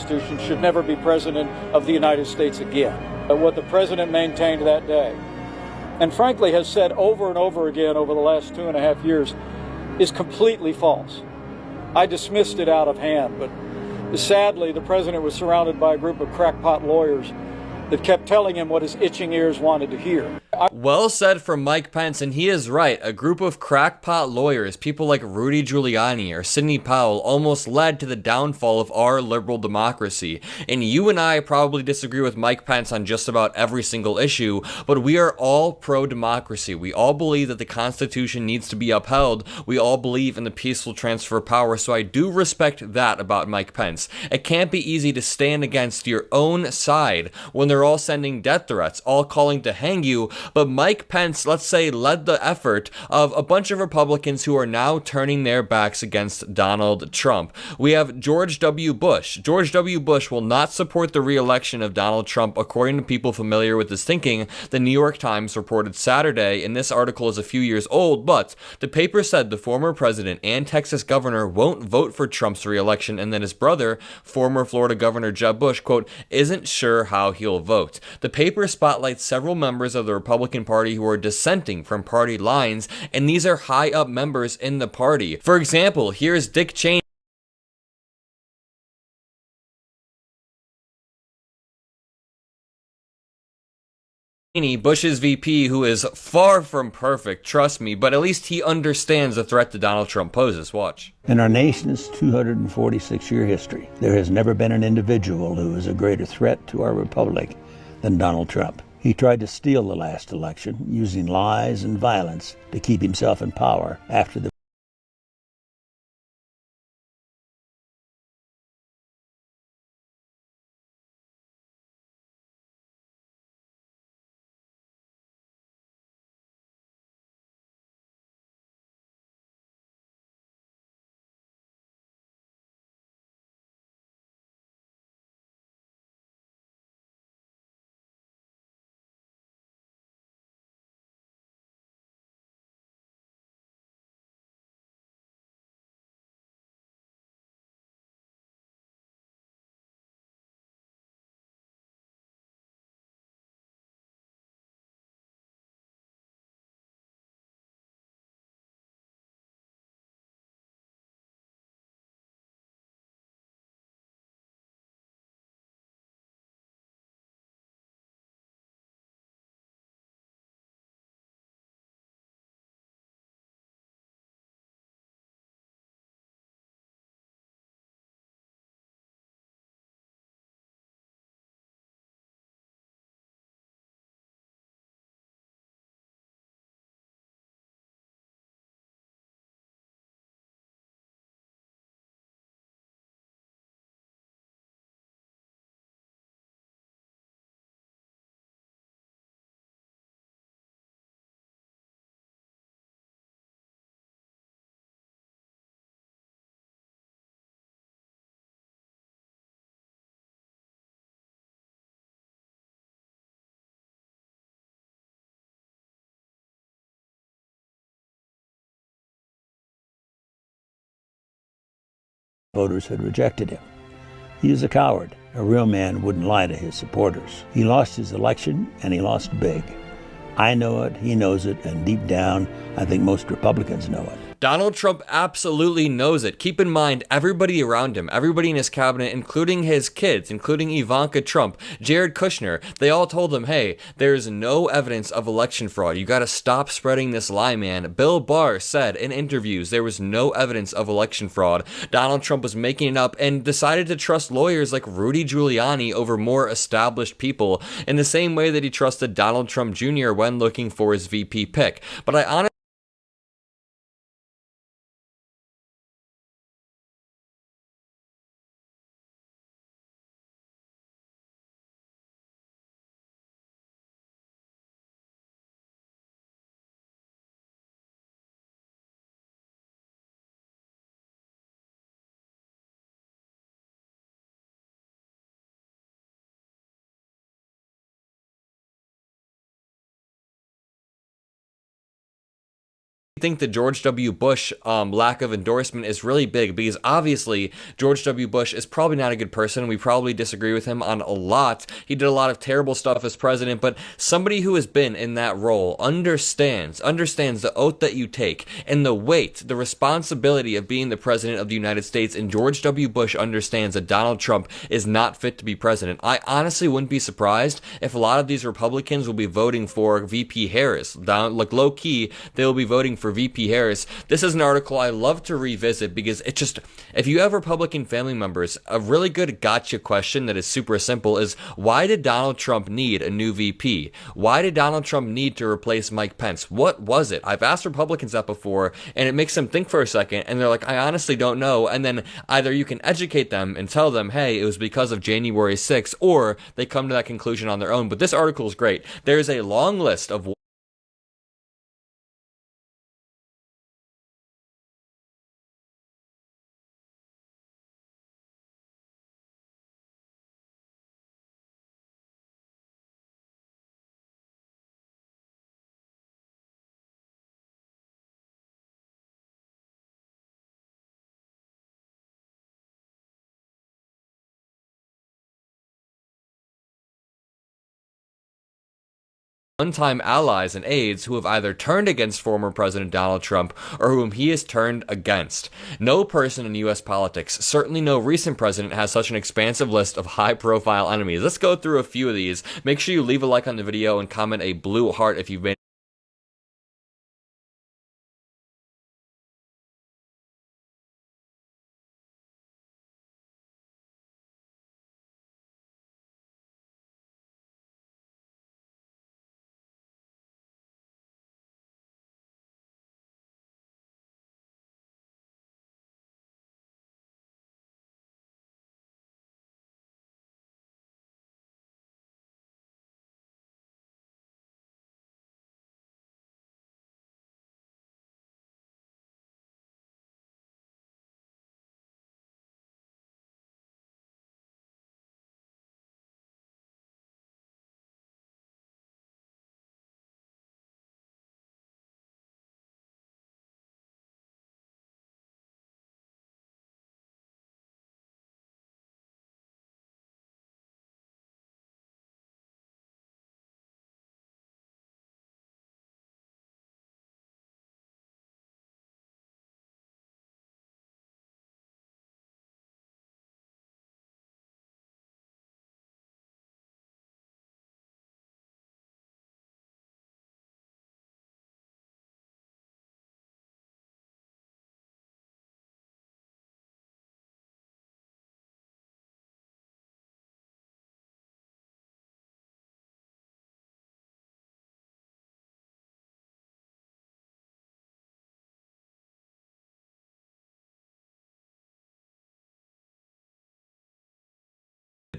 Constitution, should never be president of the United States again. What the president maintained that day, and frankly has said over and over again over the last 2.5 years, is completely false. I dismissed it out of hand, but sadly, the president was surrounded by a group of crackpot lawyers that kept telling him what his itching ears wanted to hear. Well said from Mike Pence, and he is right. A group of crackpot lawyers, people like Rudy Giuliani or Sidney Powell, almost led to the downfall of our liberal democracy. And you and I probably disagree with Mike Pence on just about every single issue, but we are all pro-democracy. We all believe that the Constitution needs to be upheld. We all believe in the peaceful transfer of power, so I do respect that about Mike Pence. It can't be easy to stand against your own side when they're all sending death threats, all calling to hang you. But Mike Pence, let's say, led the effort of a bunch of Republicans who are now turning their backs against Donald Trump. We have George W. Bush. George W. Bush will not support the re-election of Donald Trump, according to people familiar with his thinking. The New York Times reported Saturday, and this article is a few years old, but the paper said the former president and Texas governor won't vote for Trump's re-election, and that his brother, former Florida Governor Jeb Bush, quote, isn't sure how he'll vote. The paper spotlights several members of the Republican Party who are dissenting from party lines, and these are high up members in the party. For example, here's Dick Cheney, Bush's VP, who is far from perfect, trust me, but at least he understands the threat that Donald Trump poses. Watch. In our nation's 246-year history, there has never been an individual who is a greater threat to our republic than Donald Trump. He tried to steal the last election using lies and violence to keep himself in power after the voters had rejected him. He is a coward. A real man wouldn't lie to his supporters. He lost his election, and he lost big. I know it, he knows it, and deep down, I think most Republicans know it. Donald Trump absolutely knows it. Keep in mind, everybody around him, everybody in his cabinet, including his kids, including Ivanka Trump, Jared Kushner, they all told him, hey, there's no evidence of election fraud. You got to stop spreading this lie, man. Bill Barr said in interviews there was no evidence of election fraud. Donald Trump was making it up and decided to trust lawyers like Rudy Giuliani over more established people in the same way that he trusted Donald Trump Jr. when looking for his VP pick. But I honestly think the George W. Bush lack of endorsement is really big, because obviously George W. Bush is probably not a good person. We probably disagree with him on a lot. He did a lot of terrible stuff as president, but somebody who has been in that role understands the oath that you take and the weight, the responsibility of being the president of the United States. And George W. Bush understands that Donald Trump is not fit to be president. I honestly wouldn't be surprised if a lot of these Republicans will be voting for VP Harris. Like low key, they will be voting for VP Harris. This is an article I love to revisit because it just, if you have Republican family members, a really good gotcha question that is super simple is, why did Donald Trump need a new VP? Why did Donald Trump need to replace Mike Pence? What was it? I've asked Republicans that before, and it makes them think for a second, and they're like, I honestly don't know. And then either you can educate them and tell them, hey, it was because of January 6th, or they come to that conclusion on their own. But this article is great. There's a long list of one-time allies and aides who have either turned against former President Donald Trump or whom he has turned against. No person in U.S. politics, certainly no recent president, has such an expansive list of high-profile enemies. Let's go through a few of these. Make sure you leave a like on the video and comment a blue heart if you've been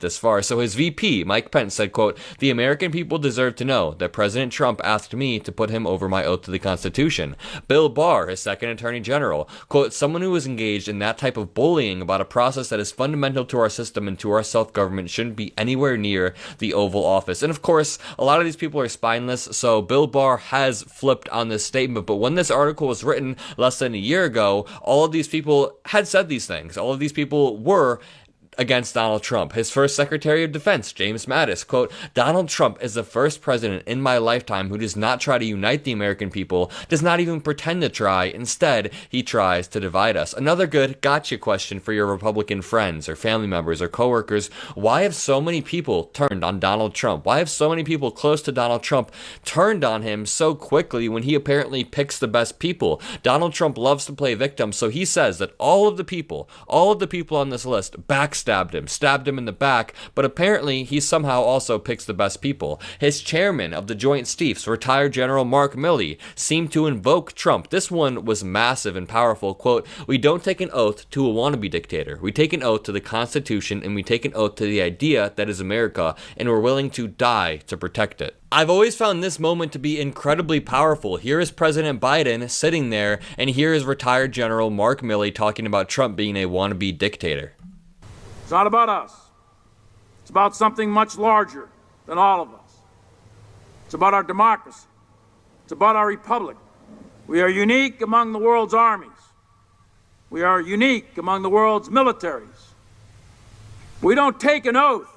this far. So his VP, Mike Pence, said, quote, "The American people deserve to know that President Trump asked me to put him over my oath to the Constitution." Bill Barr, his second attorney general, quote, "Someone who was engaged in that type of bullying about a process that is fundamental to our system and to our self-government shouldn't be anywhere near the Oval Office." And of course, a lot of these people are spineless, so Bill Barr has flipped on this statement. But when this article was written less than a year ago, all of these people had said these things. All of these people were against Donald Trump. His first Secretary of Defense, James Mattis, quote, "Donald Trump is the first president in my lifetime who does not try to unite the American people, does not even pretend to try. Instead, he tries to divide us." Another good gotcha question for your Republican friends or family members or coworkers: why have so many people turned on Donald Trump? Why have so many people close to Donald Trump turned on him so quickly when he apparently picks the best people? Donald Trump loves to play victim, so he says that all of the people on this list backstabbed him, stabbed him in the back, but apparently he somehow also picks the best people. His chairman of the Joint Chiefs, retired General Mark Milley, seemed to invoke Trump. This one was massive and powerful. Quote, "We don't take an oath to a wannabe dictator. We take an oath to the Constitution, and we take an oath to the idea that is America, and we're willing to die to protect it." I've always found this moment to be incredibly powerful. Here is President Biden sitting there, and here is retired General Mark Milley talking about Trump being a wannabe dictator. It's not about us. It's about something much larger than all of us. It's about our democracy. It's about our republic. We are unique among the world's armies. We are unique among the world's militaries. We don't take an oath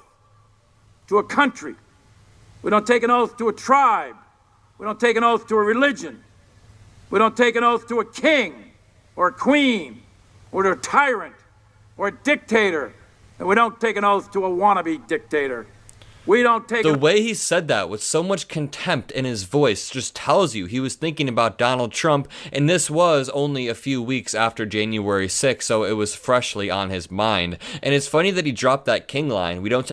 to a country. We don't take an oath to a tribe. We don't take an oath to a religion. We don't take an oath to a king or a queen or to a tyrant or a dictator. And we don't take an oath to a wannabe dictator. We don't take The way he said that with so much contempt in his voice just tells you he was thinking about Donald Trump, and this was only a few weeks after January 6th, so it was freshly on his mind. And it's funny that he dropped that king line. We don't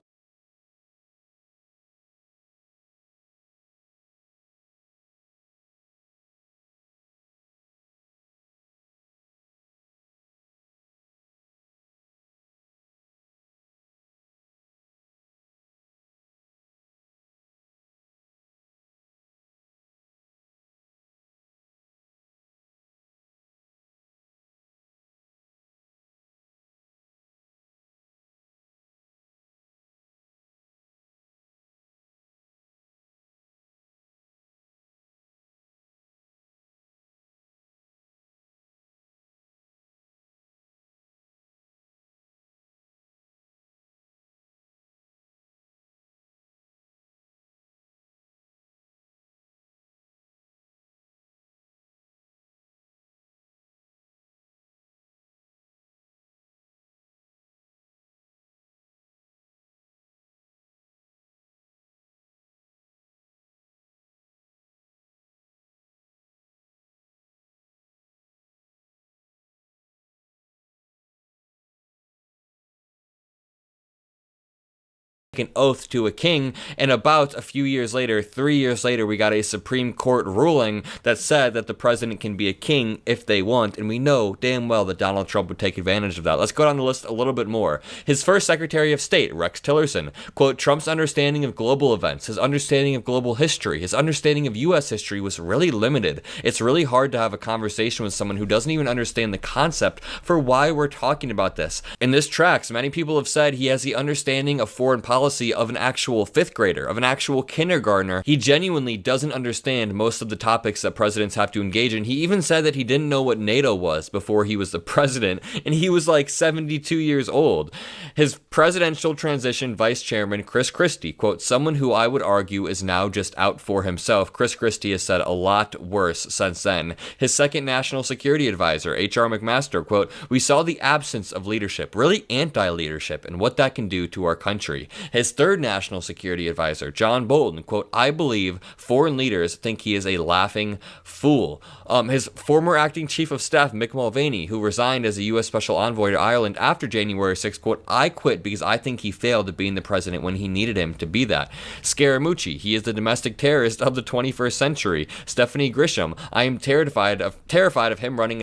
an oath to a king, and about a few years later, 3 years later, we got a Supreme Court ruling that said that the president can be a king if they want, and we know damn well that Donald Trump would take advantage of that. Let's go down the list a little bit more. His first Secretary of State, Rex Tillerson, quote, Trump's understanding of global events, his understanding of global history, his understanding of U.S. history was really limited. It's really hard to have a conversation with someone who doesn't even understand the concept for why we're talking about this. And this tracks. Many people have said he has the understanding of foreign policy of an actual fifth grader, of an actual kindergartner. He genuinely doesn't understand most of the topics that presidents have to engage in. He even said that he didn't know what NATO was before he was the president, and he was like 72 years old. His presidential transition vice chairman, Chris Christie, quote, someone who I would argue is now just out for himself. Chris Christie has said a lot worse since then. His second national security advisor, H.R. McMaster, quote, we saw the absence of leadership, really anti-leadership, and what that can do to our country. His third national security advisor, John Bolton, quote, I believe foreign leaders think he is a laughing fool. His former acting chief of staff, Mick Mulvaney, who resigned as a U.S. Special Envoy to Ireland after January 6th, quote, I quit because I think he failed at being the president when he needed him to be that. Scaramucci, he is the domestic terrorist of the 21st century. Stephanie Grisham, I am terrified of him running